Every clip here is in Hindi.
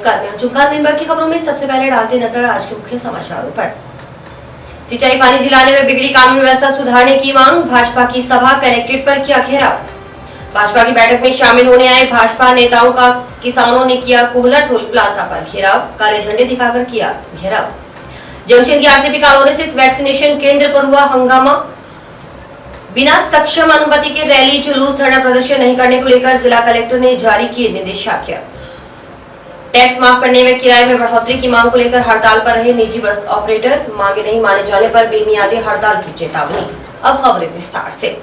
नमस्कार, झुमकार निर्भर की खबरों में सबसे पहले डालते नजर आज के मुख्य समाचारों पर। सिंचाई पानी दिलाने में बिगड़ी कानून व्यवस्था सुधारने की मांग, भाजपा की सभा कलेक्ट्रेट पर किया घेराव। भाजपा की बैठक में शामिल होने आए भाजपा नेताओं का किसानों ने किया कोहला टोल प्लाजा पर घेराव, काले झंडे दिखाकर किया घेराव। जंक्शन की आरसीपी कॉलोनी स्थित वैक्सीनेशन केंद्र पर हुआ हंगामा, बिना सक्षम अनुमति के रैली जुलूस धरना प्रदर्शन नहीं करने को लेकर जिला कलेक्टर ने जारी किए निर्देशाज्ञा। टैक्स माफ करने में किराए में बढ़ोतरी की मांग को लेकर हड़ताल पर रहे निजी बस ऑपरेटर, मांगे नहीं माने जाने पर बेमियादी हड़ताल की चेतावनी। अब खबरें विस्तार से।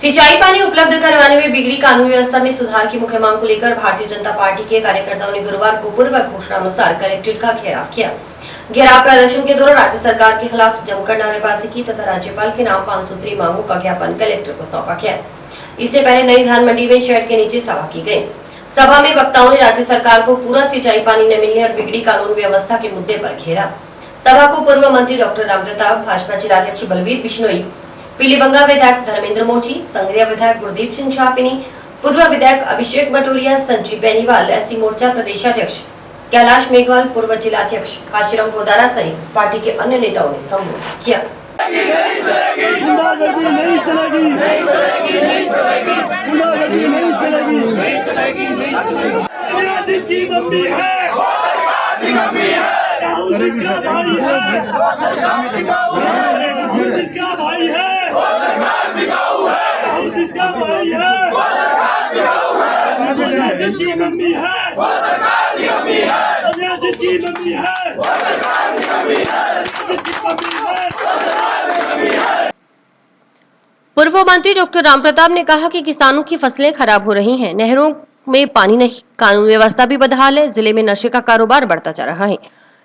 सिंचाई पानी उपलब्ध करवाने में बिगड़ी कानून व्यवस्था में सुधार की मुख्य मांग को लेकर भारतीय जनता पार्टी के कार्यकर्ताओं ने गुरुवार को पूर्व घोषणा अनुसार कलेक्ट्रेट का घेराव किया। घेराव प्रदर्शन के दौरान राज्य सरकार के खिलाफ जमकर नारेबाजी की तथा राज्यपाल के नाम 5 सूत्री मांगों का ज्ञापन कलेक्टर को सौंपा गया। इससे पहले नई धान मंडी में शेड के नीचे सभा की गई। सभा में वक्ताओं ने राज्य सरकार को पूरा सिंचाई पानी न मिलने और बिगड़ी कानून व्यवस्था के मुद्दे पर घेरा। सभा को पूर्व मंत्री डॉक्टर रामप्रताप, भाजपा जिलाध्यक्ष बलवीर बिश्नोई, पीलीबंगा विधायक धर्मेंद्र मोची, संग्रिया विधायक गुरदीप सिंह छापिनी, पूर्व विधायक अभिषेक बटोरिया, संजीव बेनीवाल, एससी मोर्चा प्रदेशाध्यक्ष कैलाश मेघवाल, पूर्व जिलाध्यक्ष काशीराम पोदारा सहित पार्टी के अन्य नेताओं ने संबोधित किया। जिसकी मम्मी है वो सरकार की मम्मी है, राहुल जिसका भाई है वो सरकार दिखाऊ है, राहुल जिसका भाई है वो सरकार दिखाऊ है, राहुल जिसका भाई है वो सरकार दिखाऊ है, सोनिया जिसकी मम्मी है वो सरकार की मम्मी है, सोनिया जिसकी मम्मी है वो सरकार की मम्मी है, जिसकी मम्मी है वो सरकार की मम्मी है। पूर्व मंत्री डॉक्टर रामप्रताप ने कहा कि किसानों की फसलें खराब हो रही हैं, नहरों में पानी नहीं, कानून व्यवस्था भी बदहाल है, जिले में नशे का कारोबार बढ़ता जा रहा है,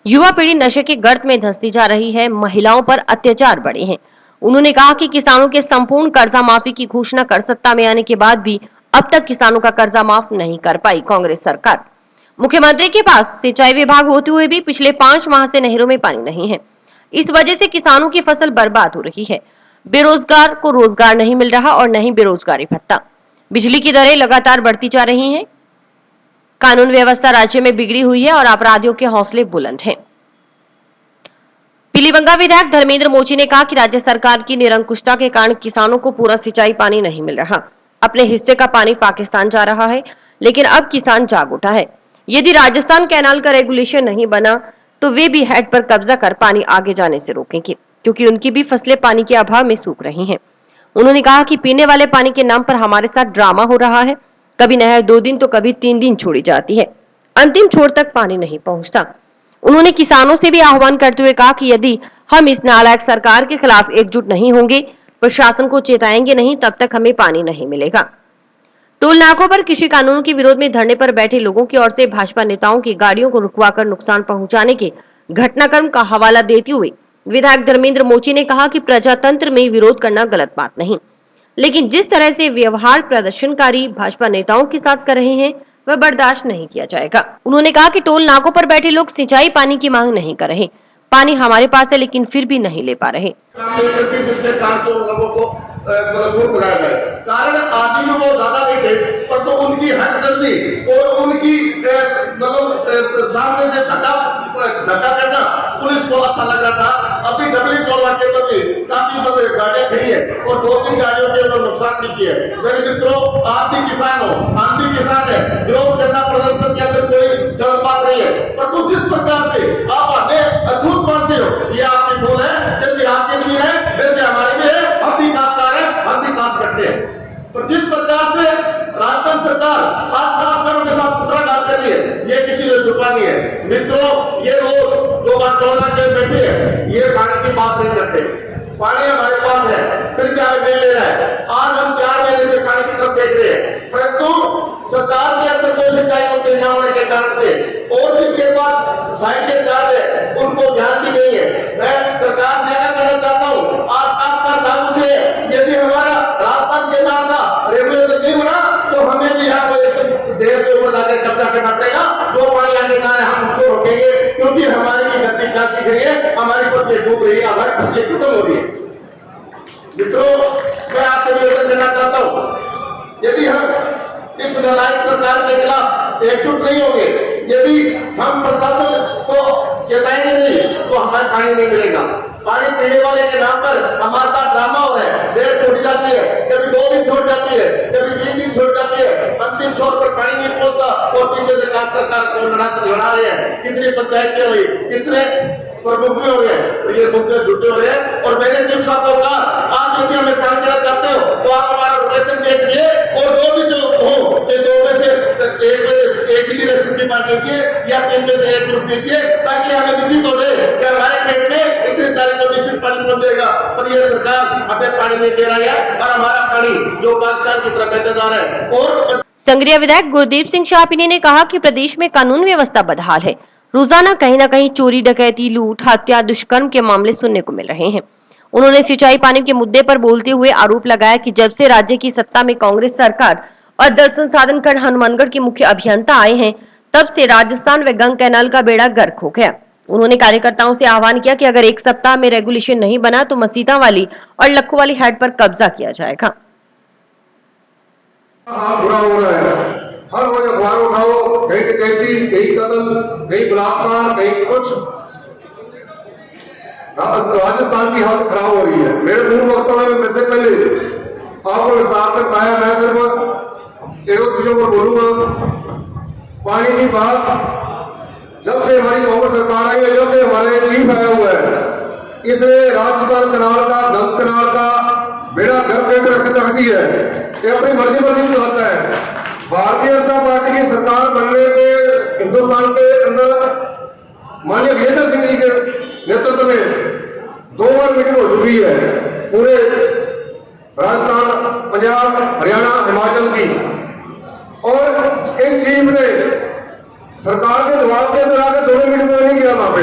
युवा पीढ़ी नशे के गर्त में धंसती जा रही है, महिलाओं पर अत्याचार बढ़े हैं। उन्होंने कहा कि किसानों के संपूर्ण कर्जा माफी की घोषणा कर सत्ता में आने के बाद भी अब तक किसानों का कर्जा माफ नहीं कर पाई कांग्रेस सरकार। मुख्यमंत्री के पास सिंचाई विभाग होते हुए भी पिछले 5 माह से नहरों में पानी नहीं है। इस वजह से किसानों की फसल बर्बाद हो रही है, बेरोजगार को रोजगार नहीं मिल रहा और नहीं बेरोजगारी भत्ता। बिजली की दरें लगातार बढ़ती जा रही हैं। कानून व्यवस्था राज्य में बिगड़ी हुई है और अपराधियों के हौसले बुलंद हैं। पीलीबंगा विधायक धर्मेंद्र मोची ने कहा कि राज्य सरकार की निरंकुशता के कारण किसानों को पूरा सिंचाई पानी नहीं मिल रहा। अपने हिस्से का पानी पाकिस्तान जा रहा है, लेकिन अब किसान जाग उठा है। यदि राजस्थान कैनाल का रेगुलेशन नहीं बना तो वे भी हेड पर कब्जा कर पानी आगे जाने से रोकेंगे, क्योंकि उनकी भी फसलें पानी के अभाव में सूख रही हैं। उन्होंने कहा कि पीने वाले पानी के नाम पर हमारे साथ ड्रामा हो रहा है। कभी नहर 2 दिन तो कभी 3 दिन छोड़ी जाती है, अंतिम छोर तक पानी नहीं पहुंचता। उन्होंने किसानों से भी आह्वान करते हुए कहा कि यदि हम इस नालायक सरकार के खिलाफ एकजुट नहीं होंगे, प्रशासन को चेताएंगे नहीं, तब तक हमें पानी नहीं मिलेगा। टोल नाकों पर कृषि कानूनों के विरोध में धरने पर बैठे लोगों की ओर से भाजपा नेताओं की गाड़ियों को रुकवाकर नुकसान पहुंचाने के घटनाक्रम का हवाला देते हुए विधायक धर्मेंद्र मोची ने कहा कि प्रजातंत्र में विरोध करना गलत बात नहीं, लेकिन जिस तरह से व्यवहार प्रदर्शनकारी भाजपा नेताओं के साथ कर रहे हैं वह बर्दाश्त नहीं किया जाएगा। उन्होंने कहा कि टोल नाकों पर बैठे लोग सिंचाई पानी की मांग नहीं कर रहे, पानी हमारे पास है लेकिन फिर भी नहीं ले पा रहे। कारण आदमी में वो ज्यादा नहीं थे, पर तो उनकी हटदर्दी और उनकी सामने से धक्का करना पुलिस को अच्छा लगा था। अभी डबली टोल नाके पर भी काफी गाड़ियां खड़ी है और 2-3 गाड़ियों के नुकसान भी किया है। मेरे मित्रों, आप भी किसान हो, हम भी किसान है, विरोध करना प्रदर्शन के अंदर कोई गलत बात नहीं है, पर तो जिस प्रकार से आप हमें अछूत मानते हो ये आपकी भूल है। जैसे आपके भी है वैसे हमारे भी है, हम भी काश्तकार है, हम भी काश्त करते हैं। पर जिस प्रकार से राजस्थान सरकार काश्तकारों के साथ कुटराघात कर रही है ये किसी ने छुपा नहीं है। मित्रों, ये लोग जो बात टोल नाके बैठे हैं ये पानी की बात नहीं करते। पानी हमारे पास है, फिर क्या हमें नहीं ले रहा है। आज हम 4 महीने से पानी की तरफ देख रहे हैं, परंतु सरकार के अंदर कोई सिंचाई मंत्री न होने के कारण से और जिनके पास साइड के चार्ज है उनको ध्यान भी नहीं है। मैं सरकार से आग्रह करना चाहता हूँ, आज आपका दाम उठे। यदि हमारा राजस्थान के नाम का रेगुलेशन नहीं बना तो हमें भी यहाँ देर के ऊपर जाकर कब्जा करना पड़ेगा। जो पानी आगे जा रहा है हम उसको रोकेंगे, क्योंकि हमारी धरती प्यासी खड़ी है, हमारी फसलें डूब रही है, हमारी फसलें खत्म हो रही है। मित्रों, मैं आपसे निवेदन करना चाहता हूँ, यदि हम इस नालायक सरकार के खिलाफ एकजुट नहीं होंगे, यदि हम प्रशासन को चेताएंगे नहीं तो हमें पानी नहीं मिलेगा। पानी पीने वाले के नाम पर हमारे साथ ड्रामा हो रहा है, देर छूट जाती है, कभी 2 दिन छूट जाती है, कभी 3 दिन छूट जाती है, अंतिम छोर पर पानी नहीं पहुंचता और पीछे से कांग्रेस सरकार को लड़ा रहे हैं। कितनी पंचायतें हुई, कितने प्रमुख भी हो गए, तो ये मुद्दे झूठे हो रहे हैं। और मैंने चीफ साहब को कहा, आप यदि हमें पानी देना चाहते हो तो आप हमारा रोटेशन देखिए और जो भी जो हो कि 2 में से एक ही दिन छुट्टी मार दीजिए या 3 में से 1 ग्रुप दीजिए, ताकि हमें निश्चित हो जाए कि हमारे खेत में इतनी तारीख को निश्चित पानी पहुंचेगा। पर यह सरकार हमें पानी नहीं दे रही है और हमारा पानी जो 5 साल की तरफ बहता जा रहा है। और संग्रिया विधायक गुरदीप सिंह शाहपिनी ने कहा कि प्रदेश में कानून व्यवस्था बदहाल है। रोजाना कहीं न कहीं चोरी, डकैती, लूट, हत्या, दुष्कर्म के मामले सुनने को मिल रहे हैं। उन्होंने सिंचाई पानी के मुद्दे पर बोलते हुए आरोप लगाया कि जब से राज्य की सत्ता में कांग्रेस सरकार और जल संसाधन खंड हनुमानगढ़ के मुख्य अभियंता आए हैं, तब से राजस्थान व गंग कैनाल का बेड़ा गर्क हो गया। उन्होंने कार्यकर्ताओं से आह्वान किया कि अगर एक सप्ताह में रेगुलेशन नहीं बना तो मसीता वाली और लखो वाली हेड पर कब्जा किया जाएगा। बुरा हो रहा है, हर रोज अखबार उठाओ, कहीं डकैती, कहीं कत्ल, कहीं बलात्कार, कहीं कुछ। राजस्थान की हालत खराब हो रही है। मेरे पूर्व वक्ताओं ने मेरे से पहले आपको विस्तार से बताया, मैं सिर्फ एक चीजों पर बोलूंगा। पानी की बात जब से हमारी कांग्रेस सरकार आई है, जब से हमारा चीफ आया हुआ है, इसने राजस्थान कनाल का, गंग कनाल का बेड़ा गर्क रख दी है कि अपनी मर्जी चलाता है। भारतीय जनता पार्टी की सरकार बनने के हिंदुस्तान के अंदर माननीय वीरेंद्र सिंह जी के नेतृत्व में 2 बार मीटिंग हो चुकी है, पूरे राजस्थान, पंजाब, हरियाणा, हिमाचल की। और इस चीफ ने सरकार के दबाव के अंदर आकर दोनों मीटिंग नहीं किया वहां पे।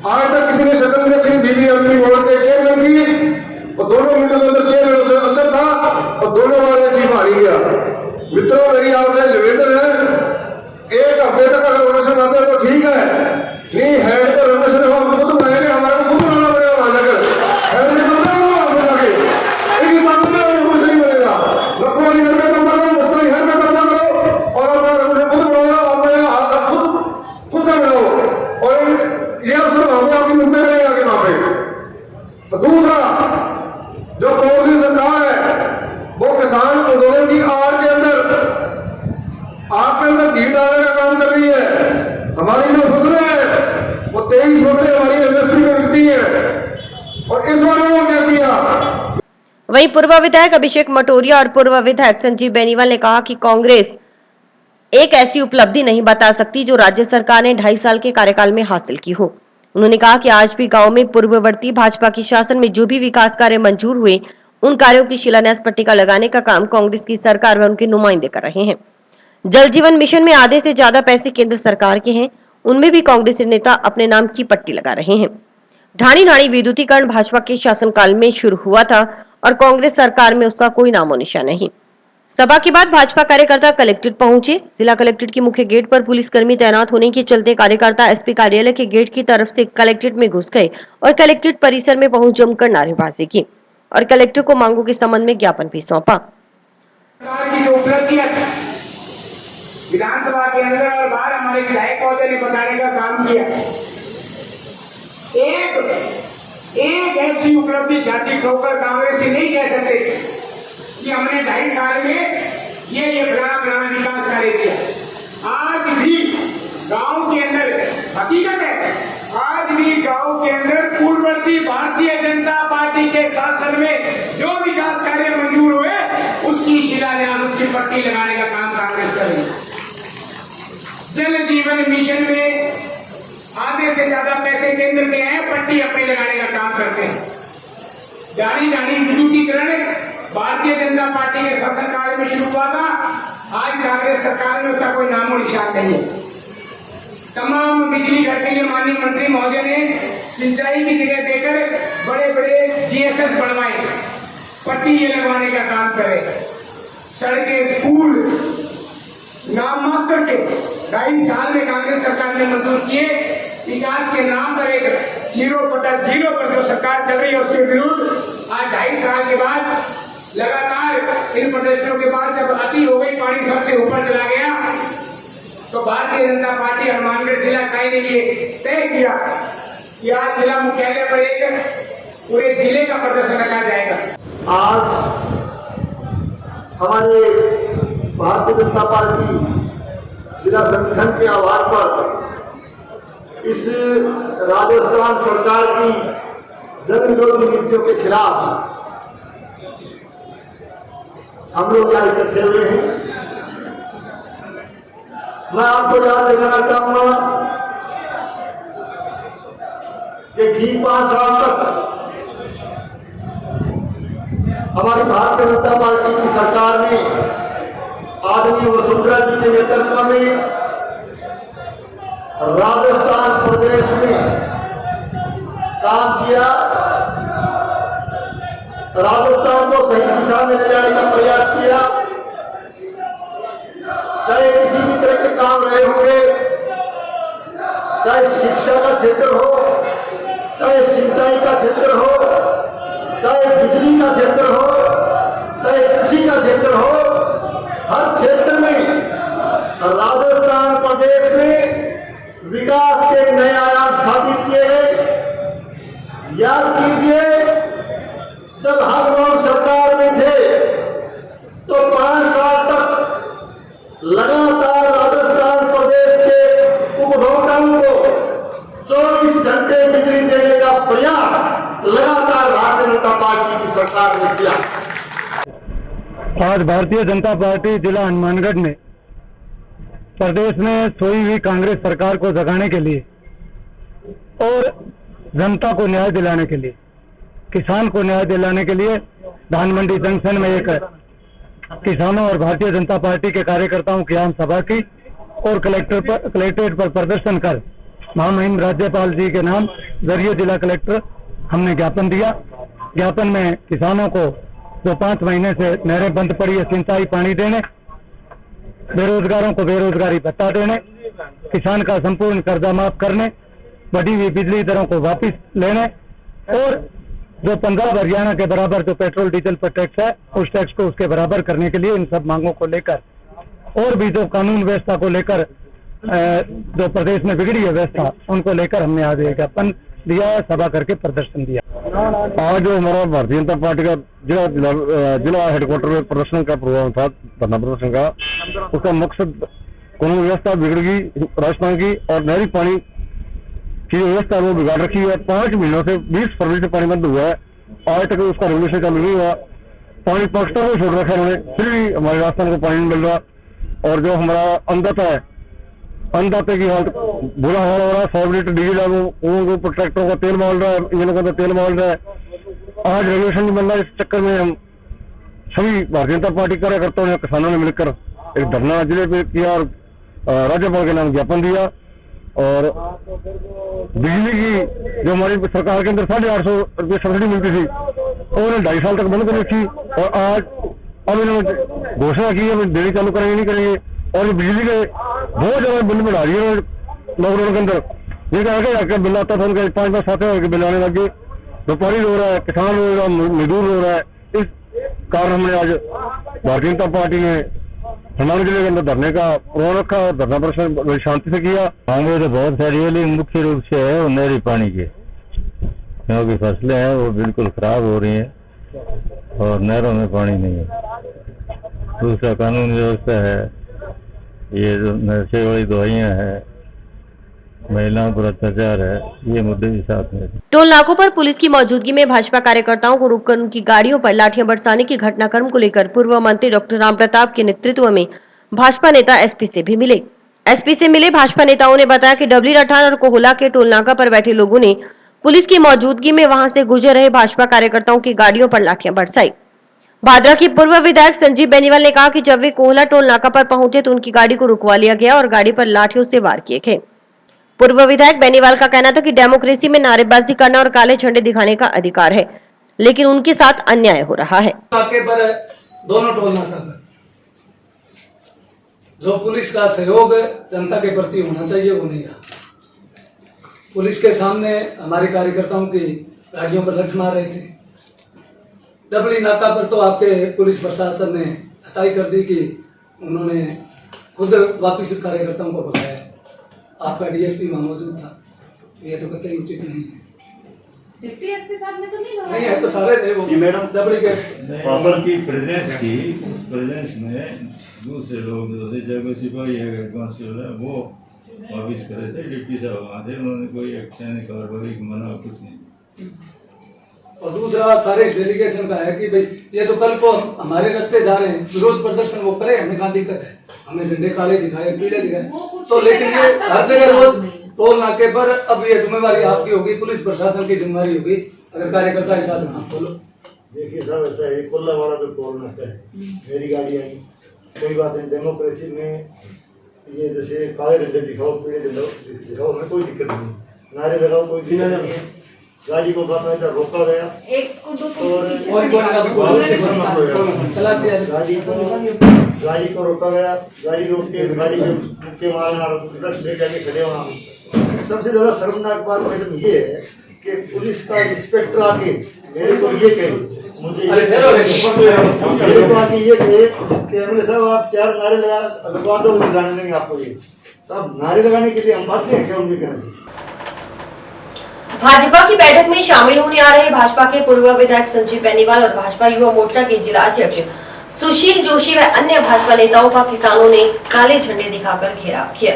आज तक किसी ने शक्ल नहीं देखी बीबीएमपी बोर्ड के चेयरमैन की, और दोनों मीटिंग के अंदर चेयरमैन अंदर था और दोनों बार चीफ आ नहीं गया। मित्रों, मेरी आपसे निवेदन है, 1 हफ्ते तक अगर रोटेशन आते हैं तो ठीक है, नहीं हेड पर रोटेशन हम खुद बनाएंगे, हमारे को खुद बनाना पड़ेगा वहां जाकर। हेड नहीं बनता है वहां जाके, इनकी बातों में रोटेशन नहीं बनेगा। लखो वाली हेड में कब्जा करो, मुस्तरी हेड में कब्जा करो और अपना रोटेशन खुद बनाओ, अपने खुद से बनाओ। और ये अवसर वहां पे आपकी मिलते रहेगा कि वहां पे। तो दूसरा, जो कांग्रेस सरकार है वो किसान आंदोलन की आड़ के अंदर आपके अंदर घी डालने का काम कर रही है। हमारी जो फसलें हैं वो 23 फसलें हमारी एमएसपी में बिकती है, और इस बार वो क्या किया। वहीं पूर्व विधायक अभिषेक मटोरिया और पूर्व विधायक संजीव बेनीवाल ने कहा कि कांग्रेस एक ऐसी उपलब्धि नहीं बता सकती जो राज्य सरकार ने 2.5 साल के कार्यकाल में हासिल की हो। उन्होंने कहा कि आज भी गांव में पूर्ववर्ती भाजपा की शासन में जो भी विकास कार्य मंजूर हुए, उन कार्यों की शिलान्यास पट्टिका लगाने का काम कांग्रेस की सरकार व उनके नुमाइंदे कर रहे हैं। जल जीवन मिशन में आधे से ज्यादा पैसे केंद्र सरकार के हैं, उनमें भी कांग्रेस नेता अपने नाम की पट्टी लगा रहे हैं। ढाणी ढाणी विद्युतीकरण भाजपा के शासनकाल में शुरू हुआ था और कांग्रेस सरकार में उसका कोई नामो निशान नहीं। सभा के बाद भाजपा कार्यकर्ता कलेक्ट्रेट पहुंचे। जिला कलेक्ट्रेट के मुख्य गेट पर पुलिसकर्मी तैनात होने के चलते कार्यकर्ता एसपी कार्यालय के गेट की तरफ से कलेक्ट्रेट में घुस गए और कलेक्ट्रेट परिसर में पहुंच जमकर नारेबाजी की और कलेक्टर को मांगों के संबंध में ज्ञापन भी सौंपा। की जो उपलब्धियां विधानसभा के अंदर और बाहर हमारे विधायक महोदय ने बताने का काम किया, एक ऐसी उपलब्धि जाति ठोकर कांग्रेस ही नहीं कह सकते कि हमने 2.5 साल में ये फलाना विकास कार्य किया। आज भी गांव के अंदर हकीकत है, आज भी गांव के अंदर पूर्ववर्ती भारतीय जनता पार्टी के शासन में जो विकास कार्य मंजूर हुए उसकी शिलान्यास, उसकी पट्टी लगाने का काम कांग्रेस कर रही है। जल जीवन मिशन में आधे से ज्यादा पैसे केंद्र के हैं, पट्टी अपने लगाने का काम करते हैं। ढाणी ढाणी विद्युतीकरण भारतीय जनता पार्टी के शासनकाल में शुरू हुआ था, आज कांग्रेस सरकार में उसका कोई नामो निशान नहीं है। तमाम बिजली घर के लिए माननीय मंत्री महोदय ने सिंचाई की जगह देकर बड़े बड़े जीएसएस बनवाए, पट्टी ये लगवाने का काम करे। सड़कें, स्कूल नाम मात्र के 2.5 साल में कांग्रेस सरकार ने मंजूर किए। विकास के नाम पर एक 0/0 पर जो सरकार चल रही है उसके विरुद्ध आज 2.5 साल के बाद लगातार इन प्रदर्शनों के बाद जब अति हो गई, पानी सबसे ऊपर चला गया, तो भारतीय जनता पार्टी हनुमानगढ़ जिला इकाई ने ये तय किया कि आज जिला मुख्यालय पर एक पूरे जिले का प्रदर्शन रखा जाएगा। आज हमारे भारतीय जनता पार्टी जिला संगठन के आह्वान पर इस राजस्थान सरकार की जन विरोधी नीतियों के खिलाफ हम लोग यहाँ इकट्ठे हुए हैं। मैं आपको याद दिलाना चाहूंगा कि ठीक 5 साल तक हमारी भारतीय जनता पार्टी की सरकार ने आदरणीय वसुंधरा जी के नेतृत्व में राजस्थान प्रदेश में काम किया, राजस्थान को सही दिशा में ले जाने का प्रयास किया। चाहे किसी भी तरह के काम रहे होंगे, चाहे शिक्षा का क्षेत्र हो, चाहे सिंचाई का क्षेत्र हो, चाहे बिजली का क्षेत्र हो, चाहे कृषि का क्षेत्र हो, हर क्षेत्र में राजस्थान प्रदेश में विकास के नए आयाम स्थापित किए हैं। याद कीजिए, जब हम लोग सरकार में थे तो 5 साल तक लगातार राजस्थान प्रदेश के उपभोक्ताओं को 24 घंटे बिजली देने का प्रयास लगातार भारतीय जनता पार्टी की सरकार ने किया। आज भारतीय जनता पार्टी जिला हनुमानगढ़ ने प्रदेश में सोई हुई कांग्रेस सरकार को जगाने के लिए और जनता को न्याय दिलाने के लिए, किसान को न्याय दिलाने के लिए धान मंडी जंक्शन में एक किसानों और भारतीय जनता पार्टी के कार्यकर्ताओं की आम सभा की और कलेक्ट्रेट पर प्रदर्शन कर महामहिम राज्यपाल जी के नाम जरिए जिला कलेक्टर हमने ज्ञापन दिया। ज्ञापन में किसानों को जो 5 महीने से नहरें बंद पड़ी है सिंचाई पानी देने, बेरोजगारों को बेरोजगारी भत्ता देने, किसान का संपूर्ण कर्जा माफ करने, बढ़ी हुई बिजली दरों को वापस लेने और जो पंजाब हरियाणा के बराबर जो पेट्रोल डीजल पर टैक्स है उस टैक्स को उसके बराबर करने के लिए इन सब मांगों को लेकर और भी जो कानून व्यवस्था को लेकर जो प्रदेश में बिगड़ी है व्यवस्था उनको लेकर हमने आज एक ज्ञापन दिया, सभा करके प्रदर्शन दिया। आज जो हमारा भारतीय जनता पार्टी का जिला हेडक्वार्टर में प्रदर्शन का प्रोग्राम था, धरना प्रदर्शन का, उसका मकसद कानून व्यवस्था बिगड़ गई राजस्थान की और नहरी पानी की व्यवस्था वो बिगाड़ रखी है। 5 महीनों से 20 फरवरी से पानी बंद हुआ है, आज तक उसका रेगुलेशन चालू नहीं हुआ। पानी पाकिस्तान को छोड़ रखा है उन्होंने, फिर भी हमारे राजस्थान को पानी नहीं मिल रहा। और जो हमारा अन्नदाता है, अन्नदाते की हालत बुरा हाल हो रहा है। 100 लीटर डीजल है वो ट्रैक्टरों का तेल माल रहा है, इंजनों का तेल माल रहा है। आज रेगुलेशन नहीं बन रहा। इस चक्कर में हम सभी भारतीय जनता पार्टी कार्यकर्ताओं ने किसानों ने मिलकर एक धरना जिले पे किया और राज्यपाल के नाम ज्ञापन दिया। और बिजली की जो हमारी सरकार के अंदर 850 रुपये सब्सिडी मिलती थी उन्होंने 2.5 साल तक बंद कर रखी और आज अब इन्होंने घोषणा की है देनी चालू करेंगे नहीं करेंगे। और बिजली के बहुत ज्यादा बिल बढ़ा रही है लॉकडाउन के अंदर, जिनका आगे जाकर बिल आता था उनके 5-5 7 हजार बिल आने लगे। व्यापारी रो रहा है, किसान रो रहा है, मजदूर रो रहा है। इस कारण हमने आज भारतीय जनता पार्टी ने हमारे जिले के अंदर धरने का प्रोग्राम रखा और धरना प्रदर्शन बड़ी शांति से किया। मांगे तो बहुत सारी है, लेकिन मुख्य रूप से है वो नहरी पानी के, क्योंकि फसलें हैं वो बिल्कुल खराब हो रही हैं और नहरों में पानी नहीं है। दूसरा कानून व्यवस्था है, ये जो नशे वाली दवाइयाँ हैं, महिलाओं पर अत्याचार है, ये मुद्दे भी साथ में। टोल नाकों पर पुलिस की मौजूदगी में भाजपा कार्यकर्ताओं को रोककर उनकी गाड़ियों पर लाठियां बरसाने की घटनाक्रम को लेकर पूर्व मंत्री डॉक्टर राम प्रताप के नेतृत्व में भाजपा नेता एसपी से भी मिले। एसपी से मिले भाजपा नेताओं ने बताया कि डबली रठान और कोहला के टोल नाका पर बैठे लोगों ने पुलिस की मौजूदगी में वहां से गुजर रहे भाजपा कार्यकर्ताओं की गाड़ियों पर लाठियां बरसाई। भादरा की पूर्व विधायक संजीव बेनीवाल ने कहा कि जब वे कोहला टोल नाका पर पहुंचे तो उनकी गाड़ी को रुकवा लिया गया और गाड़ी पर लाठियों से वार किए गए। पूर्व विधायक बेनीवाल का कहना था कि डेमोक्रेसी में नारेबाजी करना और काले झंडे दिखाने का अधिकार है, लेकिन उनके साथ अन्याय हो रहा है। नाके पर दोनों टोल नाका पर जो पुलिस का सहयोग जनता के प्रति होना चाहिए वो नहीं रहा। पुलिस के सामने हमारे कार्यकर्ताओं की गाड़ियों पर लठ मार रहे थे। डबली नाका पर तो आपके पुलिस प्रशासन ने हटाई कर दी कि उन्होंने खुद वापिस कार्यकर्ताओं को बताया। आपका डीएसपी वहाँ मौजूद था, ये तो कतई उचित नहीं है। डिप्टी एसपी साहब ने तो नहीं है तो सारे थे वो मैडम डबल के पावर की प्रेजेंस में दूसरे लोग जैसे जगह सिपाही है कांस्टेबल है वो वापिस करे थे। डिप्टी साहब वहाँ थे, उन्होंने कोई एक्शन कार्रवाई मना कुछ नहीं। और दूसरा सारे इस डेलीगेशन का है कि भाई ये तो कल को हमारे रास्ते जा रहे हैं, विरोध प्रदर्शन वो करे, हमें कहाँ दिक्कत है, हमें झंडे काले दिखाए पीले दिखाए तो, लेकिन ये हर जगह रोज टोल नाके पर अब ये जिम्मेवारी आपकी होगी, पुलिस प्रशासन की जिम्मेवारी होगी अगर कार्यकर्ता के साथ ना बोलो। देखिए साहब ऐसा है, कोल्ला वाला तो टोल नाका है, मेरी गाड़ी आई, कोई बात नहीं। डेमोक्रेसी में ये जैसे काले झंडे दिखाओ पीले झंडे दिखाओ, हमें कोई दिक्कत नहीं, नारे लगाओ कोई दिक्कत नहीं है। गाड़ी को बाकायदा रोका गया गाड़ी को रोका गया, गाड़ी रोक के गाड़ी में मुक्के मारना और ले जाके खड़े होना। सबसे ज्यादा शर्मनाक बात मैडम ये है कि पुलिस का इंस्पेक्टर आके मेरे को ये कहे, मुझे मेरे को आके ये कहे कि एमएलए साहब आप 4 नारे लगवा दो, जाने देंगे आपको। ये सब नारे लगाने के लिए हम बात हैं क्या उनके कहने से? भाजपा की बैठक में शामिल होने आ रहे भाजपा के पूर्व विधायक संजीव बेनीवाल और भाजपा युवा मोर्चा के जिला अध्यक्ष सुशील जोशी व अन्य भाजपा नेताओं का किसानों ने काले झंडे दिखाकर घेराव किया।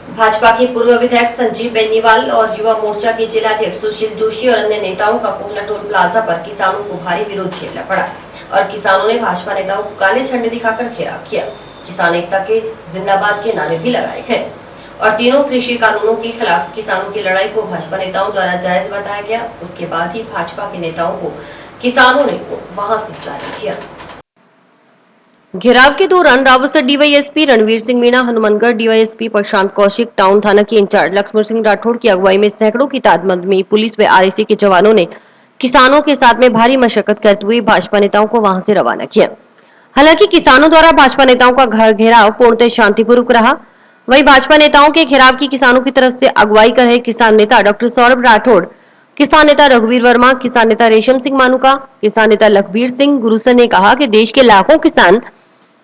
भाजपा के पूर्व विधायक संजीव बेनीवाल और युवा मोर्चा के जिला अध्यक्ष सुशील जोशी और अन्य नेताओं का कोहला टोल प्लाजा पर किसानों को भारी विरोध झेलना पड़ा और किसानों ने भाजपा नेताओं को काले झंडे दिखाकर घेराव किया। किसान एकता के जिंदाबाद के नारे भी लगाए गए और तीनों कृषि कानूनों के खिलाफ किसानों की लड़ाई को भाजपा नेताओं द्वारा जायज बताया गया। उसके बाद ही भाजपा के नेताओं को किसानों ने वहां से जारी किया। घेराव के दौरान रावतसर डीवाईएसपी रणवीर सिंह मीणा, हनुमानगढ़ डीवाईएसपी प्रशांत कौशिक, टाउन थाना के इंचार्ज लक्ष्मण सिंह राठौड़ की अगुवाई में सैकड़ों की तादाद में पुलिस व आरएसी के जवानों ने किसानों के साथ में भारी मशक्कत करते हुए भाजपा नेताओं को वहां से रवाना किया। हालांकि किसानों द्वारा भाजपा नेताओं का घेराव पूर्णतः शांतिपूर्वक रहा। वहीं भाजपा नेताओं के घेराव की किसानों की तरफ से अगुवाई कर रहे किसान नेता डॉक्टर सौरभ राठौड़, किसान नेता रघुवीर वर्मा, किसान नेता रेशम सिंह मानुका, किसान नेता लखबीर सिंह गुरुसर ने कहा कि देश के लाखों किसान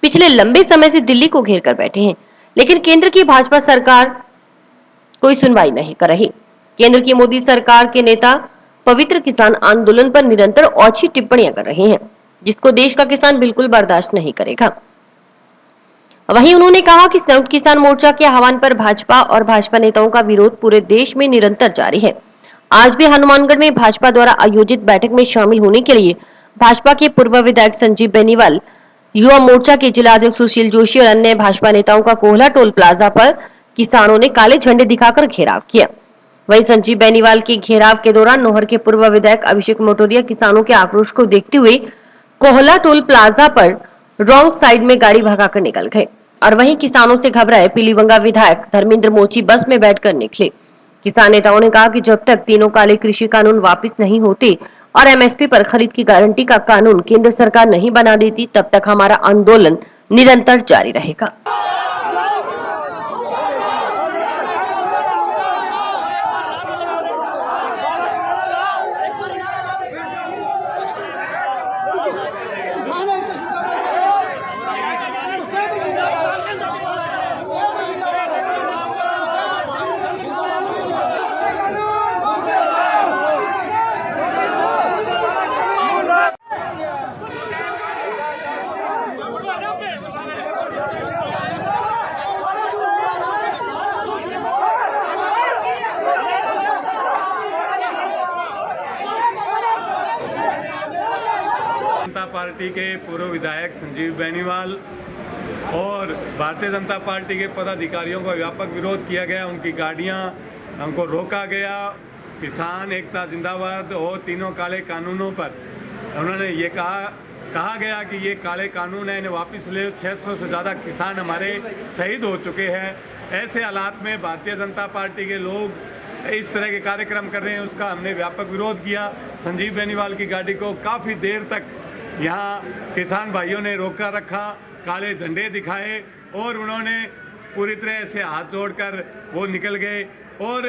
पिछले लंबे समय से दिल्ली को घेर कर बैठे हैं, लेकिन केंद्र की भाजपा सरकार कोई सुनवाई नहीं कर रही। केंद्र की मोदी सरकार के नेता पवित्र किसान आंदोलन पर निरंतर औछी टिप्पणियां कर रहे हैं, जिसको देश का किसान बिल्कुल बर्दाश्त नहीं करेगा। वहीं उन्होंने कहा कि संयुक्त किसान मोर्चा के आह्वान पर भाजपा और भाजपा नेताओं का विरोध पूरे देश में निरंतर जारी है। आज भी हनुमानगढ़ में भाजपा द्वारा आयोजित बैठक में शामिल होने के लिए भाजपा के पूर्व विधायक संजीव बेनीवाल, युवा मोर्चा के जिला अध्यक्ष सुशील जोशी और अन्य भाजपा नेताओं का कोहला टोल प्लाजा पर किसानों ने काले झंडे दिखाकर घेराव किया। वहीं संजीव बेनीवाल के घेराव के दौरान नौहर के पूर्व विधायक अभिषेक मोटोरिया किसानों के आक्रोश को देखते हुए कोहला टोल प्लाजा पर रॉन्ग साइड में गाड़ी भगाकर निकल गए और वहीं किसानों से घबराए पीलीबंगा विधायक धर्मेंद्र मोची बस में बैठकर निकले। किसान नेताओं ने कहा कि जब तक तीनों काले कृषि कानून वापस नहीं होते और एमएसपी पर खरीद की गारंटी का कानून केंद्र सरकार नहीं बना देती, तब तक हमारा आंदोलन निरंतर जारी रहेगा। जनता पार्टी के पूर्व विधायक संजीव बेनीवाल और भारतीय जनता पार्टी के पदाधिकारियों का व्यापक विरोध किया गया। उनकी गाड़ियां हमको रोका गया। किसान एकता जिंदाबाद और तीनों काले कानूनों पर उन्होंने ये कहा गया कि ये काले कानून है, इन्हें वापस ले। 600 से ज़्यादा किसान हमारे शहीद हो चुके हैं। ऐसे हालात में भारतीय जनता पार्टी के लोग इस तरह के कार्यक्रम कर रहे हैं, उसका हमने व्यापक विरोध किया। संजीव बेनीवाल की गाड़ी को काफ़ी देर तक यहाँ किसान भाइयों ने रोका रखा, काले झंडे दिखाए और उन्होंने पूरी तरह से हाथ जोड़कर वो निकल गए। और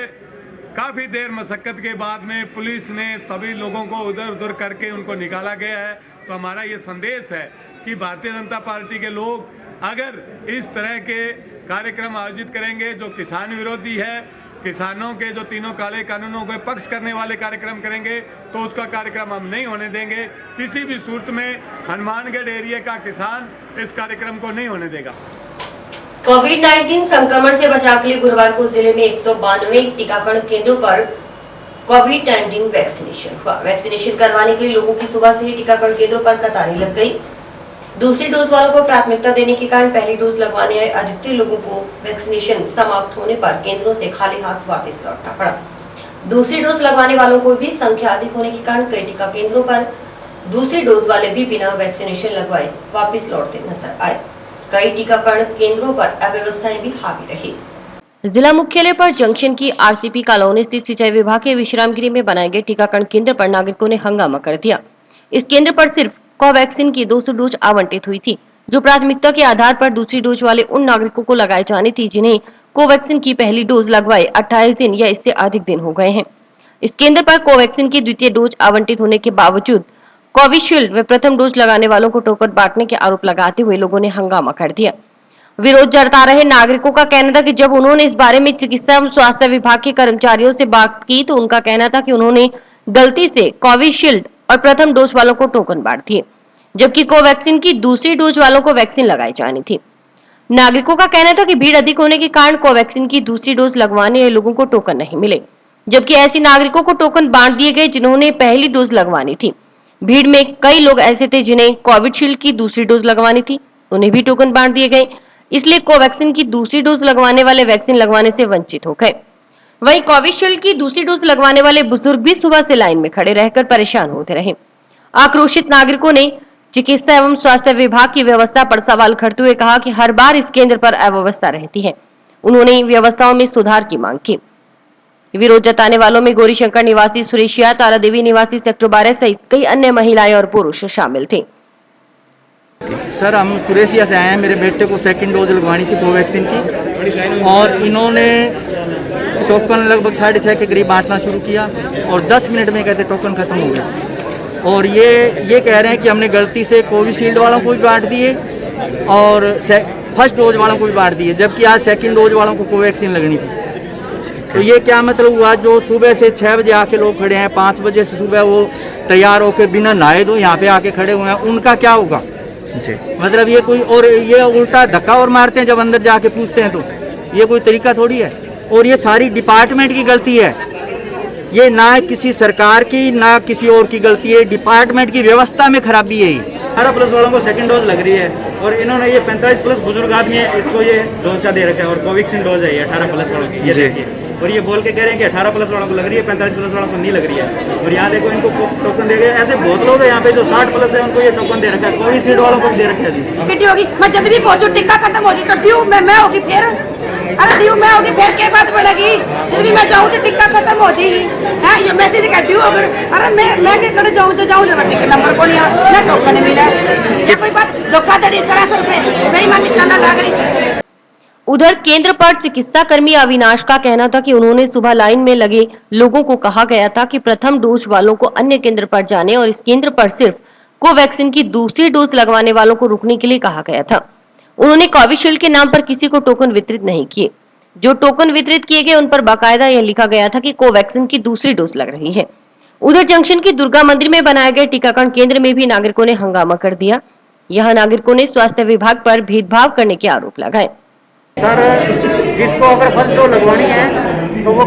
काफ़ी देर मशक्क़त के बाद में पुलिस ने सभी लोगों को उधर उधर करके उनको निकाला गया है। तो हमारा ये संदेश है कि भारतीय जनता पार्टी के लोग अगर इस तरह के कार्यक्रम आयोजित करेंगे जो किसान विरोधी है, किसानों के जो तीनों काले कानूनों के पक्ष करने वाले कार्यक्रम करेंगे, तो उसका कार्यक्रम हम नहीं होने देंगे। किसी भी सूरत में हनुमानगढ़ एरिया का किसान इस कार्यक्रम को नहीं होने देगा। कोविड-19 संक्रमण से बचाव के लिए गुरुवार को जिले में 192 टीकाकरण केंद्रों पर कोविड-19 वैक्सीनेशन हुआ। वैक्सीनेशन करवाने के लिए लोगों की सुबह से ही टीकाकरण केंद्रों पर कतारें लग गई। दूसरी डोज वालों को प्राथमिकता देने के कारण पहली डोज लगवाने आए अधिकतर लोगों को वैक्सीनेशन समाप्त होने पर केंद्रों से खाली हाथ वापस लौटना पड़ा। दूसरी डोज लगवाने वालों को भी संख्या अधिक होने के कारण कई टीका केंद्रों पर दूसरी डोज वाले भी बिना वैक्सीनेशन लगवाए वापस लौटते नजर आए। कई टीकाकरण केंद्रों पर अव्यवस्थाएं भी हावी रही। जिला मुख्यालय पर जंक्शन की आरसीपी कॉलोनी स्थित सिंचाई विभाग के विश्रामगृह में बनाए गए टीकाकरण केंद्र पर नागरिकों ने हंगामा कर दिया। इस केंद्र पर सिर्फ कोवैक्सीन की 200 डोज आवंटित हुई थी, जो प्राथमिकता के आधार पर दूसरी डोज वाले उन नागरिकों को लगाए जानी थी जिन्हें कोवैक्सीन की पहली डोज लगवाए 28 दिन या इससे अधिक दिन हो गए हैं। इस केंद्र पर कोवैक्सीन की द्वितीय डोज आवंटित होने के बावजूद कोविशील्ड व प्रथम डोज लगाने वालों को टोकन बांटने के आरोप लगाते हुए लोगों ने हंगामा कर दिया। विरोध जता रहे नागरिकों का कहना था कि जब उन्होंने इस बारे में चिकित्सा एवं स्वास्थ्य विभाग के कर्मचारियों से बात की तो उनका कहना था कि उन्होंने गलती से कोविशील्ड और प्रथम डोज वालों को टोकन बांट दिए, जबकि कोवैक्सीन की दूसरी डोज वालों को वैक्सीन लगाई जानी थी। नागरिकों का कहना था कि भीड़ अधिक होने के कारण कोवैक्सीन की दूसरी डोज लगवाने लोगों को टोकन नहीं मिले, जबकि ऐसे नागरिकों को टोकन बांट दिए गए जिन्होंने पहली डोज लगवानी थी। भीड़ में कई लोग ऐसे थे जिन्हें कोविशील्ड की दूसरी डोज लगवानी थी, उन्हें भी टोकन बांट दिए गए, इसलिए कोवैक्सीन की दूसरी डोज लगवाने वाले वैक्सीन लगवाने से वंचित हो गए। वहीं कोविशील्ड की दूसरी डोज लगवाने वाले बुजुर्ग भी सुबह से लाइन में खड़े रहकर परेशान होते रहे। आक्रोशित नागरिकों ने चिकित्सा एवं स्वास्थ्य विभाग की व्यवस्था पर सवाल करते हुए कहा कि हर बार इस केंद्र पर अव्यवस्था रहती है। उन्होंने व्यवस्थाओं में सुधार की मांग की। विरोध जताने वालों में गौरीशंकर निवासी सुरेशिया, तारा देवी निवासी सेक्टर 12 सहित कई अन्य महिलाएं और पुरुष शामिल थे। सर, हम सुरेशिया से आए हैं। मेरे बेटे को सेकंड डोज लगवानी थी कोवैक्सीन की, और इन्होंने टोकन लगभग 6:30 के करीब बांटना शुरू किया और 10 मिनट में कहते टोकन खत्म हो गया। और ये कह रहे हैं कि हमने गलती से कोविशील्ड वालों को भी बांट दिए और फर्स्ट डोज वालों को भी बांट दिए, जबकि आज सेकंड डोज वालों को कोवैक्सीन लगनी थी। तो ये क्या मतलब हुआ? जो सुबह से 6 बजे आके लोग खड़े हैं, 5 बजे से सुबह वो तैयार होकर बिना नहाए धोए यहाँ पे आके खड़े हुए हैं, उनका क्या होगा? मतलब ये कोई, और ये उल्टा धक्का और मारते हैं जब अंदर जाके पूछते हैं, तो ये कोई तरीका थोड़ी है। और ये सारी डिपार्टमेंट की गलती है, ये ना किसी सरकार की ना किसी और की गलती है, डिपार्टमेंट की व्यवस्था में खराबी है। 18+ वालों को सेकंड डोज लग रही है और इन्होंने ये 45+ बुजुर्ग आदमी है, इसको ये डोज का दे रखा है और कोवैक्सीन डोज है ये 18+ वालों की, ये देखिए। और ये बोल के कह रहे हैं कि 18+ वालों को लग रही है, 45+ वालों को नहीं लग रही है। और यहाँ देखो इनको टोकन दे गए। ऐसे बहुत लोग हैं यहाँ पे जो 60+ है, उनको ये टोकन दे रखा है। कोविशील्ड वालों को भी दे रखा है जी। कितनी होगी? मैं जब भी पहुंचू टिक्का खत्म हो जी तो ड्यू मैं होगी फिर। अरे ड्यू मैं होगी फिर क्या बात पड़ेगी? जब भी मैं जाऊँ तो टिक्का खत्म हो जाएगी। हाँ, ये मैसेज का ड्यू अगर, अरे मैं क्या कर जाऊँ जब टिकट नंबर को नहीं ना टोकन नहीं मिला, ये कोई बात धोखाधड़ी सरासर पे बेईमानी चलना लग रही है। उधर केंद्र पर चिकित्सा कर्मी अविनाश का कहना था कि उन्होंने सुबह लाइन में लगे लोगों को कहा गया था कि प्रथम डोज वालों को अन्य केंद्र पर जाने और इस केंद्र पर सिर्फ कोवैक्सीन की दूसरी डोज लगवाने वालों को रुकने के लिए कहा गया था। उन्होंने कोविशील्ड के नाम पर किसी को टोकन वितरित नहीं किए। जो टोकन वितरित किए गए उन पर बाकायदा यह लिखा गया था कि कोवैक्सीन की दूसरी डोज लग रही है। उधर जंक्शन की दुर्गा मंदिर में बनाए गए टीकाकरण केंद्र में भी नागरिकों ने हंगामा कर दिया। यहाँ नागरिकों ने स्वास्थ्य विभाग पर भेदभाव करने के आरोप लगाए। सर, जिसको अगर फर्स्ट डोज लगवानी है तो वो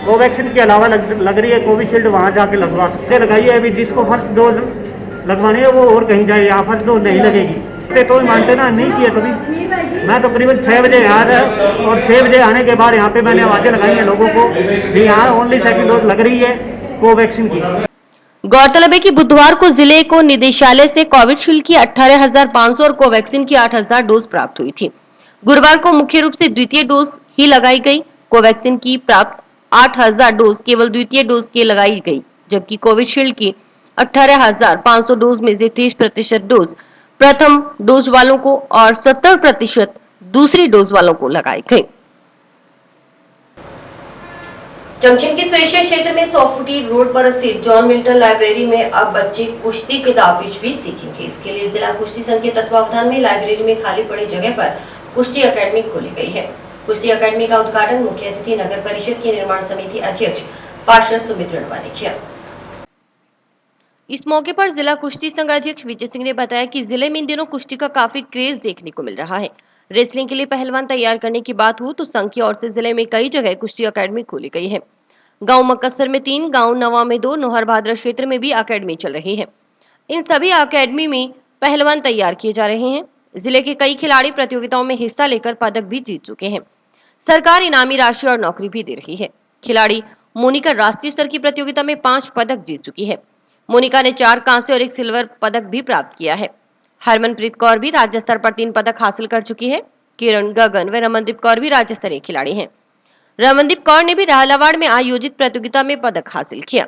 कोवैक्सीन के अलावा लग रही है कोविशील्ड, वहाँ जाके लगवा सकते, लगाइए। अभी जिसको फर्स्ट डोज लगवानी है वो और कहीं जाए, यहाँ फर्स्ट डोज नहीं लगेगी। तो मानते ना, नहीं किया कभी। मैं तो करीबन 6 बजे यहाँ है और 6 बजे आने के बाद यहाँ पे मैंने आवाजें लगाई हैं लोगों को भी यहाँ ओनली सेकंड डोज लग रही है कोवैक्सीन की। गौरतलब है कि बुधवार को जिले को निदेशालय से कोविशील्ड की 18,500 और कोवैक्सीन की 8,000 डोज प्राप्त हुई थी। गुरुवार को मुख्य रूप से द्वितीय डोज ही लगाई गई। कोवैक्सीन की प्राप्त 8,000 डोज केवल द्वितीय डोज की लगाई गई, जबकि कोविशील्ड की 18,500 डोज में से 30% डोज प्रथम डोज वालों को और 70% दूसरी डोज वालों को लगाई गई। जंक्शन के सुरेशिया क्षेत्र में 100 फुटी रोड पर स्थित जॉन मिल्टन लाइब्रेरी में अब बच्चे कुश्ती के दावपेच भी सीखेंगे। इसके लिए जिला कुश्ती संघ के तत्वावधान में लाइब्रेरी में खाली पड़ी जगह पर कुश्ती अकेडमी खोली गई है। कुश्ती अकेडमी का उद्घाटन मुख्य अतिथि नगर परिषद की निर्माण समिति अध्यक्ष पार्षद सुमित रणवा ने किया। इस मौके पर जिला कुश्ती संघ अध्यक्ष विजय सिंह ने बताया कि जिले में इन दिनों कुश्ती का काफी क्रेज देखने को मिल रहा है। रेसलिंग के लिए पहलवान तैयार करने की बात हो तो संघ की ओर से जिले में कई जगह कुश्ती अकेडमी खोली गई है। गांव मकसर में 3, गांव नवा में 2, नोहर भादरा क्षेत्र में भी अकेडमी चल रही है। इन सभी अकेडमी में पहलवान तैयार किए जा रहे हैं। जिले के कई खिलाड़ी प्रतियोगिताओं में हिस्सा लेकर पदक भी जीत चुके हैं। सरकार इनामी राशि और नौकरी भी दे रही है। खिलाड़ी मोनिका राष्ट्रीय स्तर की प्रतियोगिता में 5 पदक जीत चुकी है। मोनिका ने 4 कांस्य और 1 सिल्वर पदक भी प्राप्त किया है। हरमनप्रीत कौर भी राज्य स्तर पर 3 पदक हासिल कर चुकी है। किरण, गगन व रमनदीप कौर भी राज्य स्तरीय खिलाड़ी हैं। रमनदीप कौर ने भी राहलावाड़ में आयोजित प्रतियोगिता में पदक हासिल किया।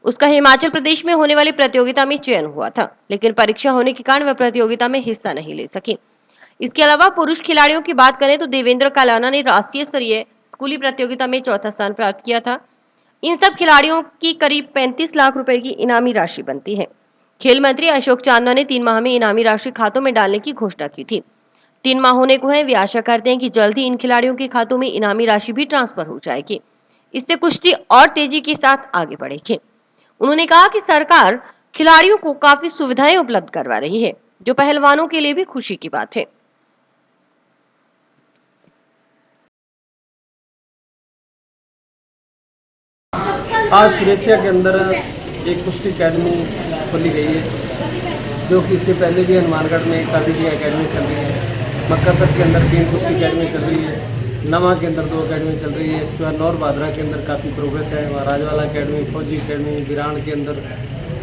उसका हिमाचल प्रदेश में होने वाली प्रतियोगिता में चयन हुआ था, लेकिन परीक्षा होने के कारण वह प्रतियोगिता में हिस्सा नहीं ले सके। इसके अलावा पुरुष खिलाड़ियों की बात करें तो देवेंद्र कालाना ने राष्ट्रीय स्तरीय स्कूली प्रतियोगिता में 4था स्थान प्राप्त किया था। इन सब खिलाड़ियों की करीब 35 लाख रुपए की इनामी राशि बनती है। खेल मंत्री अशोक चांदना ने 3 माह में इनामी राशि खातों में डालने की घोषणा की थी। 3 माह होने को है। वे आशा करते हैं कि जल्द ही इन खिलाड़ियों के खातों में इनामी राशि भी ट्रांसफर हो जाएगी। इससे कुश्ती और तेजी के साथ आगे बढ़ेगी। उन्होंने कहा कि सरकार खिलाड़ियों को काफी सुविधाएं उपलब्ध करवा रही है, जो पहलवानों के लिए भी खुशी की बात है। आज सुरेशिया के अंदर एक कुश्ती अकेडमी खोली गई है, जो कि इससे पहले भी हनुमानगढ़ में काफ़ी भी अकेडमी चल रही है। मक्कासर के अंदर 3 कुश्ती अकेडमी चल रही है, नवा के अंदर 2 अकेडमी चल रही है। इसके बाद नौर भादरा के अंदर काफ़ी प्रोग्रेस है। वहाँ राजवाला अकेडमी, फौजी अकेडमी, बिरान के अंदर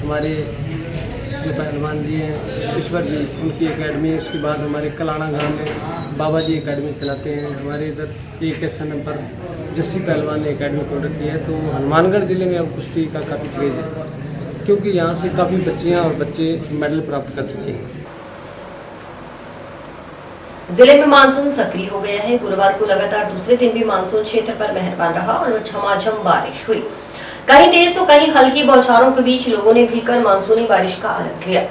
हमारे जो पहलवान जी हैं ईश्वर जी, उनकी अकेडमी। उसके बाद हमारे कलाना गांव में बाबा जी अकेडमी चलाते हैं। हमारे इधर एक पर जस्सी पहलवान ने अकेडमी खोल रखी है। तो हनुमानगढ़ जिले में अब कुश्ती का काफ़ी क्रेज है, क्योंकि यहाँ से काफ़ी बच्चियाँ और बच्चे मेडल प्राप्त कर चुके हैं। जिले में मानसून सक्रिय हो गया है। गुरुवार को लगातार दूसरे दिन भी मानसून क्षेत्र पर मेहरबान रहा और झमाझम बारिश हुई। कहीं तेज तो कहीं हल्की बौछारों के बीच लोगों ने भीकर मानसूनी बारिश का आनंद लिया।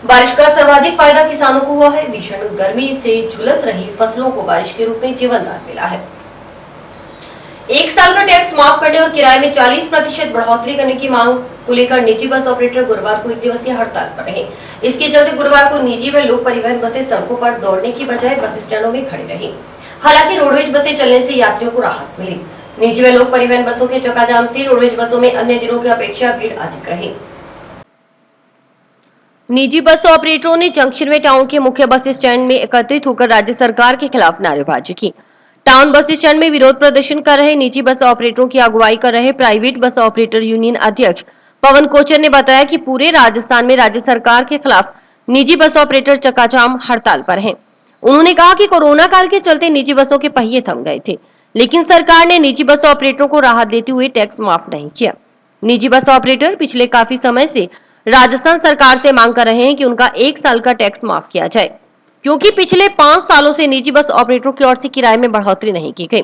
बारिश का सर्वाधिक फायदा किसानों को हुआ है। भीषण गर्मी से झुलस रही फसलों को बारिश के रूप में जीवनदान मिला है। 1 साल का टैक्स माफ करने और किराए में 40% बढ़ोतरी करने की मांग को लेकर निजी बस ऑपरेटर गुरुवार को 1 दिवसीय हड़ताल पर रहे। इसके चलते गुरुवार को निजी व लोक परिवहन बसें सड़कों पर दौड़ने की बजाय बस स्टैंडों में खड़ी रही। हालांकि रोडवेज बसें चलने से यात्रियों को राहत मिली। निजी व लोक परिवहन बसों के चक्काजाम से रोडवेज बसों में अन्य दिनों की अपेक्षा भीड़ अधिक रही। निजी बस ऑपरेटरों ने जंक्शन में टाउन के मुख्य बस स्टैंड में एकत्रित होकर राज्य सरकार के खिलाफ नारेबाजी की। टाउन बस स्टैंड में विरोध प्रदर्शन कर रहे निजी बस ऑपरेटरों की अगुवाई कर रहे प्राइवेट बस ऑपरेटर यूनियन अध्यक्ष पवन कोचर ने बताया कि पूरे राजस्थान में राज्य सरकार के खिलाफ निजी बस ऑपरेटर चक्काजाम हड़ताल पर हैं। उन्होंने कहा कि कोरोना काल के चलते निजी बसों के पहिए थम गए थे, लेकिन सरकार ने निजी बस ऑपरेटरों को राहत देते हुए टैक्स माफ नहीं किया। निजी बस ऑपरेटर पिछले काफी समय से राजस्थान सरकार से मांग कर रहे हैं कि उनका 1 साल का टैक्स माफ किया जाए, क्योंकि पिछले 5 सालों से निजी बस ऑपरेटरों की ओर से किराए में बढ़ोतरी नहीं की गई।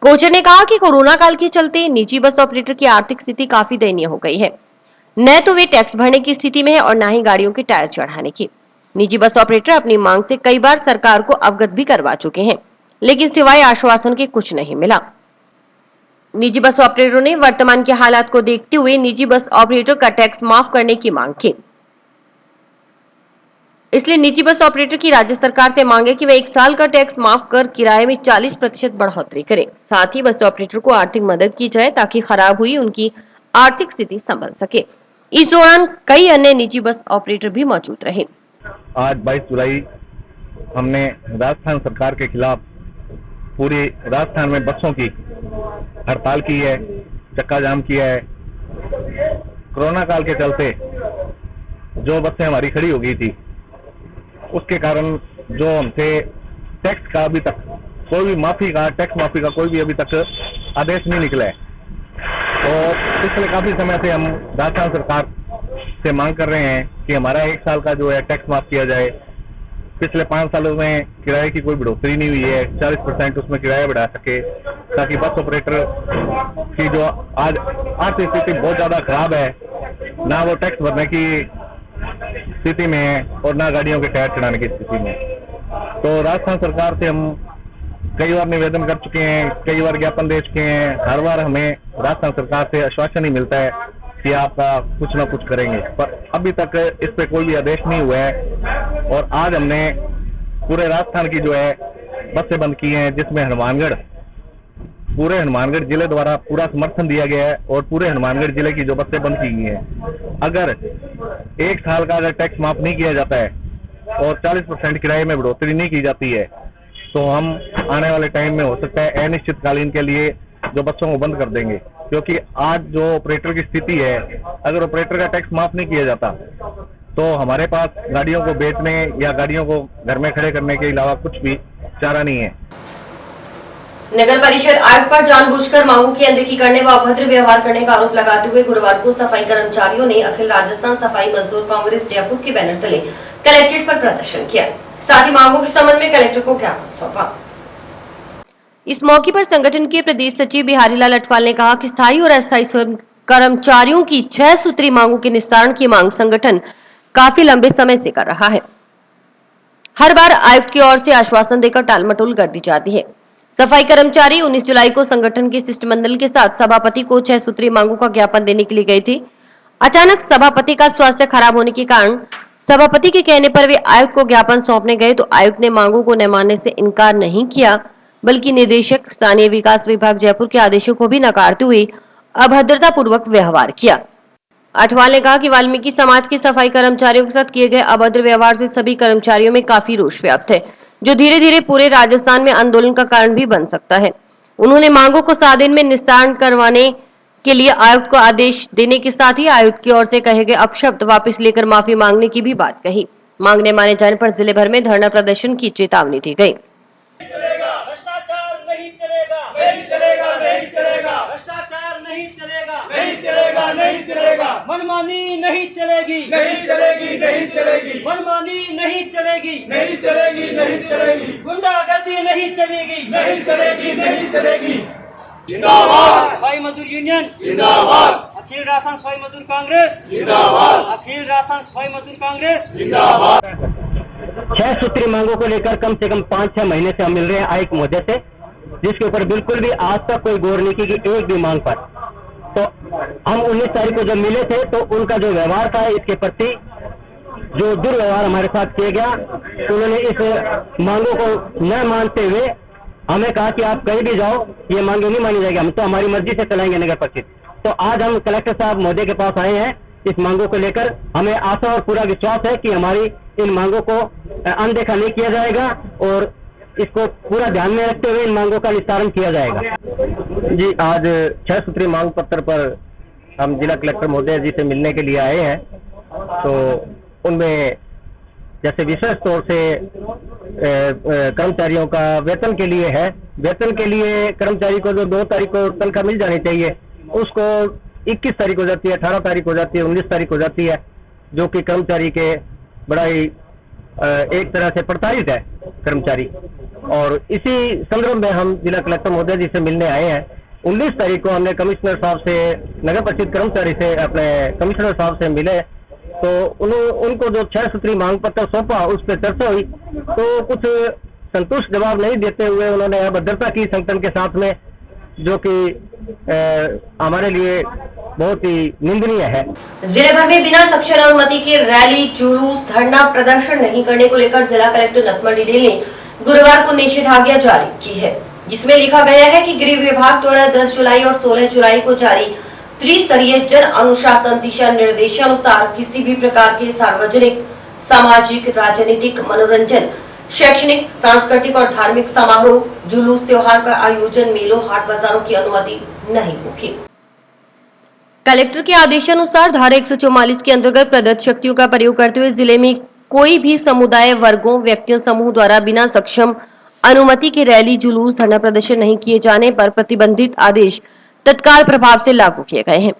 कोचर ने कहा कि कोरोना काल के चलते निजी बस ऑपरेटर की आर्थिक स्थिति काफी दयनीय हो गई है। न तो वे टैक्स भरने की स्थिति में है और न ही गाड़ियों के टायर चढ़ाने की। निजी बस ऑपरेटर अपनी मांग से कई बार सरकार को अवगत भी करवा चुके हैं, लेकिन सिवाय आश्वासन के कुछ नहीं मिला। निजी बस ऑपरेटरों ने वर्तमान के हालात को देखते हुए निजी बस ऑपरेटर का टैक्स माफ करने की मांग की। इसलिए निजी बस ऑपरेटर की राज्य सरकार से मांग है कि वे 1 साल का टैक्स माफ कर किराए में 40% बढ़ोतरी करें। साथ ही बस ऑपरेटर को आर्थिक मदद की जाए ताकि खराब हुई उनकी आर्थिक स्थिति संभल सके। इस दौरान कई अन्य निजी बस ऑपरेटर भी मौजूद रहे। आज 22 जुलाई हमने राजस्थान सरकार के खिलाफ पूरे राजस्थान में बसों की हड़ताल की है, चक्का जाम किया है। कोरोना काल के चलते जो बसें हमारी खड़ी हो गई थी, उसके कारण जो हमसे टैक्स का अभी तक कोई भी माफी का, टैक्स माफी का कोई भी अभी तक आदेश नहीं निकला है। तो पिछले काफी समय से हम राजस्थान सरकार से मांग कर रहे हैं कि हमारा 1 साल का जो है टैक्स माफ किया जाए। पिछले 5 सालों में किराए की कोई बढ़ोतरी नहीं हुई है, 40% उसमें किराया बढ़ा सके ताकि बस ऑपरेटर की जो आज आर्थिक स्थिति बहुत ज़्यादा खराब है, ना वो टैक्स भरने की स्थिति में है और ना गाड़ियों के टायर चढ़ाने की स्थिति में। तो राजस्थान सरकार से हम कई बार निवेदन कर चुके हैं, कई बार ज्ञापन दे चुके हैं। हर बार हमें राजस्थान सरकार से आश्वासन ही मिलता है कि आपका कुछ ना कुछ करेंगे, पर अभी तक इस पे कोई भी आदेश नहीं हुआ है। और आज हमने पूरे राजस्थान की जो है बसें बंद की हैं, जिसमें पूरे हनुमानगढ़ जिले द्वारा पूरा समर्थन दिया गया है और पूरे हनुमानगढ़ जिले की जो बसें बंद की गई हैं, अगर 1 साल का अगर टैक्स माफ नहीं किया जाता है और 40% किराए में बढ़ोतरी नहीं की जाती है, तो हम आने वाले टाइम में हो सकता है अनिश्चितकालीन के लिए जो बसों को बंद कर देंगे। क्योंकि आज जो ऑपरेटर की स्थिति है, अगर ऑपरेटर का टैक्स माफ नहीं किया जाता तो हमारे पास गाड़ियों को बेचने या गाड़ियों को घर में खड़े करने के अलावा कुछ भी चारा नहीं है। नगर परिषद आयुक्त पर जानबूझकर मांगों की अनदेखी करने व अभद्र व्यवहार करने का आरोप लगाते हुए गुरुवार को सफाई कर्मचारियों ने अखिल राजस्थान सफाई मजदूर कांग्रेस जयपुर के बैनर तले कलेक्ट्रेट पर प्रदर्शन किया। साथ ही मांगों के संबंध में कलेक्टर को ज्ञापन सौंपा। इस मौके पर संगठन के प्रदेश सचिव बिहारी लाल अटवाल ने कहा कि स्थायी और अस्थायी कर्मचारियों की 6 सूत्री मांगों के निस्तारण की मांग संगठन काफी लंबे समय से कर रहा है। हर बार आयुक्त की ओर से आश्वासन देकर टालमटोल कर दी जाती है। सफाई कर्मचारी 19 जुलाई को संगठन के शिष्टमंडल के साथ सभापति को 6 सूत्री मांगों का ज्ञापन देने के लिए गए थे। अचानक सभापति का स्वास्थ्य खराब होने के कारण सभापति के कहने पर वे आयुक्त को ज्ञापन सौंपने गए तो आयुक्त ने मांगों को न मानने से इनकार नहीं किया, बल्कि निदेशक स्थानीय विकास विभाग जयपुर के आदेशों को भी नकारते हुए अभद्रता पूर्वक व्यवहार किया। अटवाल ने कहा कि वाल्मीकि समाज के सफाई कर्मचारियों के साथ किए गए अभद्र व्यवहार से सभी कर्मचारियों में काफी रोष व्याप्त है, जो धीरे धीरे पूरे राजस्थान में आंदोलन का कारण भी बन सकता है। उन्होंने मांगों को 7 दिन में निस्तारण करवाने के लिए आयुक्त को आदेश देने के साथ ही आयुक्त की ओर से कहे गए अपशब्द वापस लेकर माफी मांगने की भी बात कही। मांग न माने जाने पर जिले भर में धरना प्रदर्शन की चेतावनी दी गई। भ्रष्टाचार नहीं चलेगा, नहीं चलेगा, नहीं चलेगा। भ्रष्टाचार नहीं चलेगा, नहीं चलेगा, नहीं चलेगा। मनमानी नहीं चलेगी, नहीं चलेगी, नहीं चलेगी। मनमानी नहीं चलेगी, नहीं चलेगी, नहीं चलेगी। गुंडागर्दी नहीं चलेगी, नहीं चलेगी, नहीं चलेगी। जिंदाबाद सफाई मजदूर यूनियन, जिंदाबाद अखिल राजस्थान सफाई मजदूर कांग्रेस, जिंदाबाद अखिल राजस्थान सफाई मजदूर कांग्रेस, जिंदाबाद। 6 सूत्री मांगों को लेकर कम से कम 5-6 महीने से हम मिल रहे हैं आयुक्त महोदय से, जिसके ऊपर बिल्कुल भी आज तक कोई गौर नहीं की कि एक भी मांग पर। तो हम 19 तारीख को जब मिले थे तो उनका जो व्यवहार था, इसके प्रति जो दुर्व्यवहार हमारे साथ किया गया, उन्होंने इस मांगों को न मानते हुए हमें कहा कि आप कहीं भी जाओ, ये मांगे नहीं मानी जाएगी, हम तो हमारी मर्जी से चलाएंगे नगर परिषद। तो आज हम कलेक्टर साहब महोदय के पास आए हैं इस मांगों को लेकर। हमें आशा और पूरा विश्वास है कि हमारी इन मांगों को अनदेखा नहीं किया जाएगा और इसको पूरा ध्यान में रखते हुए इन मांगों का निस्तारण किया जाएगा। जी, आज 6 सूत्री मांग पत्र पर हम जिला कलेक्टर महोदय जी से मिलने के लिए आए हैं। तो उनमें जैसे विशेष तौर से कर्मचारियों का वेतन के लिए है, वेतन के लिए कर्मचारी को जो 2 तारीख को तनख्वाह मिल जानी चाहिए, उसको 21 तारीख हो जाती है, 18 तारीख हो जाती है, 19 तारीख हो जाती है, जो कि कर्मचारी के बड़ा ही एक तरह से प्रताड़ित है कर्मचारी। और इसी संदर्भ में हम जिला कलेक्टर महोदय जी से मिलने आए हैं। 19 तारीख को हमने कमिश्नर साहब से, नगर परिषद कर्मचारी से, अपने कमिश्नर साहब से मिले, तो उनको जो 6 सूत्री मांग पत्र सौंपा, उस पर चर्चा हुई, तो कुछ संतुष्ट जवाब नहीं देते हुए उन्होंने अभद्रता की संगठन के साथ में, जो कि हमारे लिए बहुत ही निंदनीय है। जिले भर में बिना सक्षम अनुमति के रैली, जुलूस, धरना प्रदर्शन नहीं करने को लेकर जिला कलेक्टर नथमल डिडेल ने गुरुवार को निषेधाज्ञा जारी की है, जिसमें लिखा गया है कि गृह विभाग द्वारा 10 जुलाई और 16 जुलाई को जारी त्रिस्तरीय जन अनुशासन दिशा निर्देशानुसार किसी भी प्रकार के सार्वजनिक, सामाजिक, राजनीतिक, मनोरंजन, शैक्षणिक, सांस्कृतिक और धार्मिक समारोह, जुलूस, त्योहार का आयोजन, मेलों, हाट बाजारों की अनुमति नहीं होगी। कलेक्टर के आदेशानुसार धारा 144 के अंतर्गत प्रदत्त शक्तियों का प्रयोग करते हुए जिले में कोई भी समुदाय, वर्गों, व्यक्तियों, समूह द्वारा बिना सक्षम अनुमति के रैली, जुलूस, धरना प्रदर्शन नहीं किए जाने पर प्रतिबंधित आदेश तत्काल प्रभाव से लागू किए गए हैं।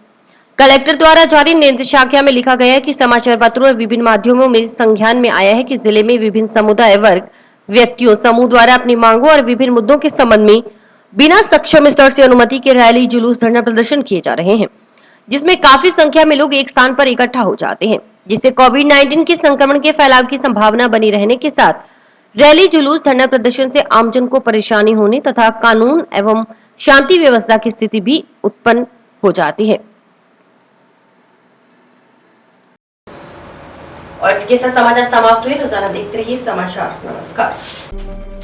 कलेक्टर द्वारा जारी निर्देशाज्ञा में लिखा गया है कि समाचार पत्रों और विभिन्न माध्यमों में संज्ञान में आया है कि जिले में विभिन्न समुदाय, वर्ग, व्यक्तियों, समूह द्वारा अपनी मांगों और विभिन्न मुद्दों के संबंध में बिना सक्षम स्तर से अनुमति के रैली जुलूस धरना प्रदर्शन किए जा रहे हैं, जिसमें काफी संख्या में लोग एक स्थान पर इकट्ठा हो जाते हैं, जिससे कोविड-19 के संक्रमण के फैलाव की संभावना बनी रहने के साथ रैली जुलूस धरना प्रदर्शन से आमजन को परेशानी होने तथा कानून एवं शांति व्यवस्था की स्थिति भी उत्पन्न हो जाती है। और इसके साथ समाचार समाप्त हुए। रोजाना देखते रहिए समाचार। नमस्कार।